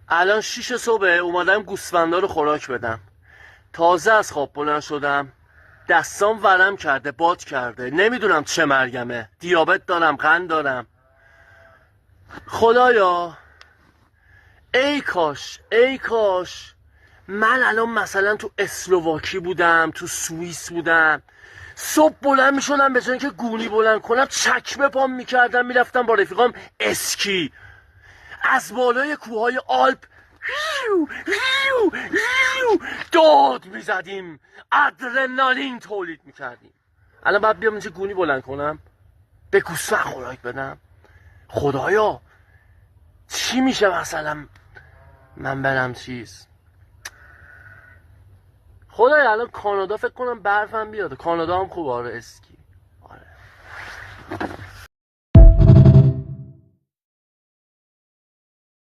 الان 6 صبح اومدم گوسفندا رو خوراک بدم. تازه از خواب بلند شدم، دستام ورم کرده، باد کرده، نمیدونم چه مرگمه، دیابت دارم، قند دارم. خدایا ای کاش من الان مثلا تو اسلوواکی بودم، تو سوئیس بودم، صبح بلند میشدم به جای که گونی بلند کنم چکمه پام میکردم میرفتم با رفیقام اسکی از بالای کوههای آلپ داد میزدیم، ادرنالین تولید میکردیم. الان باید بیام اینجا گونی بلند کنم، به گوسفند خوراک بدم. خدایا چی میشه مثلا من برم چیز. خدایا الان کانادا فکر کنم برفم بیاد. کانادا هم خوب، آره اسکی.